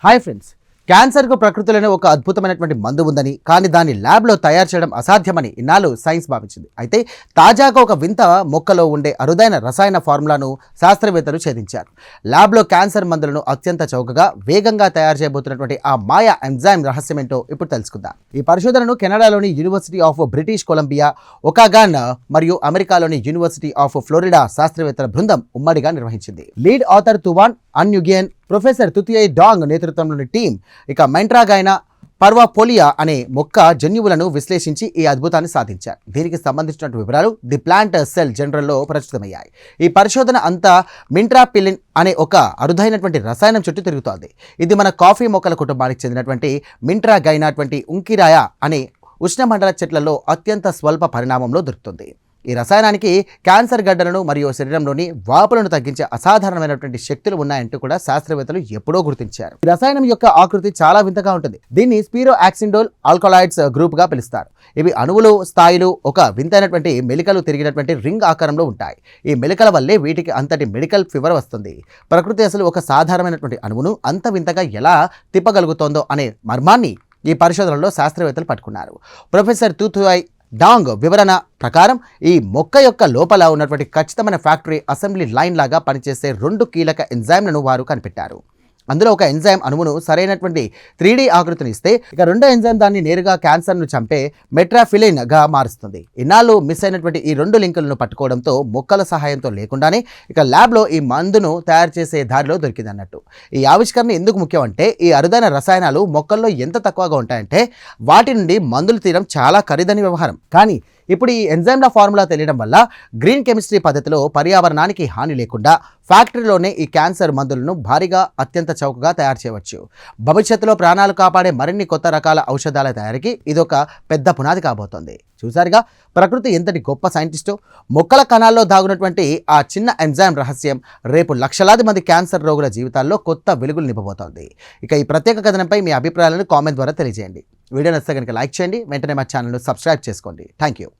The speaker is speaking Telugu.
హాయ్ ఫ్రెండ్స్, క్యాన్సర్కు ప్రకృతిలోనే ఒక అద్భుతమైనటువంటి మందు ఉందని, కానీ దాన్ని ల్యాబ్లో తయారు చేయడం అసాధ్యమని ఇన్నాళ్ళు సైన్స్ భావించింది. అయితే తాజాగా ఒక వింత మొక్కలో ఉండే అరుదైన రసాయన ఫార్ములాను శాస్త్రవేత్తలు ఛేదించారు. ల్యాబ్లో క్యాన్సర్ మందులను అత్యంత చౌకగా వేగంగా తయారు చేయబోతున్నటువంటి ఆ మాయా ఎంజైమ్ రహస్యమేంటో ఇప్పుడు తెలుసుకుందాం. ఈ పరిశోధనను కెనడాలోని యూనివర్సిటీ ఆఫ్ బ్రిటిష్ కొలంబియా, ఒకాగాన్ మరియు అమెరికాలోని యూనివర్సిటీ ఆఫ్ ఫ్లోరిడా శాస్త్రవేత్తల బృందం ఉమ్మడిగా నిర్వహించింది. Lead author Tuan అన్యుగేన్, professor తుతియై dong నేతృత్వంలోని టీం మెంట్రాగైనా పర్వాపోలియా అనే మొక్క జన్యువులను విశ్లేషించి ఈ అద్భుతాన్ని సాధించారు. దీనికి సంబంధించిన వివరాలు ది ప్లాంట్ సెల్ జనరల్లో ప్రచురితమయ్యాయి. ఈ పరిశోధన అంతా మింట్రాపిలిన్ అనే ఒక అరుదైనటువంటి రసాయనం చుట్టూ తిరుగుతోంది. ఇది మన కాఫీ మొక్కల కుటుంబానికి చెందినటువంటి మింట్రాగైనా ఉంకిరాయ అనే ఉష్ణమండల చెట్లలో అత్యంత స్వల్ప పరిణామంలో దొరుకుతుంది. ఈ రసాయనానికి క్యాన్సర్ గడ్డలను మరియు శరీరంలోని వాపులను తగ్గించే అసాధారణమైనటువంటి శక్తులు ఉన్నాయంటూ కూడా శాస్త్రవేత్తలు ఎప్పుడో గుర్తించారు. ఈ రసాయనం యొక్క ఆకృతి చాలా వింతగా ఉంటుంది. దీన్ని స్పీరో యాక్సిండోల్ ఆల్కలాయిడ్స్ గ్రూప్ గా పిలుస్తారు. ఇవి అణువులు స్థాయిలు ఒక వింతైనటువంటి మెలికలు తిరిగినటువంటి రింగ్ ఆకారంలో ఉంటాయి. ఈ మెలికల వల్లే వీటికి అంతటి మెడికల్ ఫీవర్ వస్తుంది. ప్రకృతి అసలు ఒక సాధారణమైనటువంటి అణువును అంత వింతగా ఎలా తిప్పగలుగుతోందో అనే మర్మాన్ని ఈ పరిశోధనలో శాస్త్రవేత్తలు పట్టుకున్నారు. ప్రొఫెసర్ తుతుయై డాంగ్ వివరణ ప్రకారం ఈ మొక్క యొక్క లోపల ఉన్నటువంటి ఖచ్చితమైన ఫ్యాక్టరీ అసెంబ్లీ లైన్ లాగా పనిచేసే 2 కీలక ఎంజైమ్లను వారు కనిపెట్టారు. అందులో ఒక ఎంజైమ్ అణువును సరైనటువంటి 3D ఆకృతిని ఇస్తే, ఇక రెండో ఎంజైమ్ దాన్ని నేరుగా క్యాన్సర్ను చంపే మెట్రాఫిలిన్గా మారుస్తుంది. ఇన్నాళ్ళు మిస్ అయినటువంటి ఈ 2 లింకులను పట్టుకోవడంతో మొక్కల సహాయంతో లేకుండానే ఇక ల్యాబ్లో ఈ మందును తయారు చేసే దారిలో దొరికిందన్నట్టు. ఈ ఆవిష్కరణ ఎందుకు ముఖ్యం అంటే, ఈ అరుదైన రసాయనాలు మొక్కల్లో ఎంత తక్కువగా ఉంటాయంటే వాటి నుండి మందులు తీయడం చాలా ఖరీదైన వ్యవహారం. కానీ ఇప్పుడు ఈ ఎంజైమ్ల ఫార్ములా తెలియడం వల్ల గ్రీన్ కెమిస్ట్రీ పద్ధతిలో పర్యావరణానికి హాని లేకుండా ఫ్యాక్టరీలోనే ఈ క్యాన్సర్ మందులను భారీగా అత్యంత చౌకగా తయారు చేయవచ్చు. భవిష్యత్తులో ప్రాణాలు కాపాడే మరిన్ని కొత్త రకాల ఔషధాల తయారీకి ఇదొక పెద్ద పునాది కాబోతోంది. చూసారుగా ప్రకృతి ఎంతటి గొప్ప సైంటిస్టో. మొక్కల కణాల్లో దాగున్నటువంటి ఆ చిన్న ఎంజైమ్ రహస్యం రేపు లక్షలాది మంది క్యాన్సర్ రోగుల జీవితాల్లో కొత్త వెలుగులు నింపబోతోంది. ఇక ఈ ప్రత్యేక కథనంపై మీ అభిప్రాయాలను కామెంట్ ద్వారా తెలియజేయండి. వీడియో నచ్చితే కనుక లైక్ చేయండి. వెంటనే మా ఛానల్ను సబ్స్క్రైబ్ చేసుకోండి. Thank you.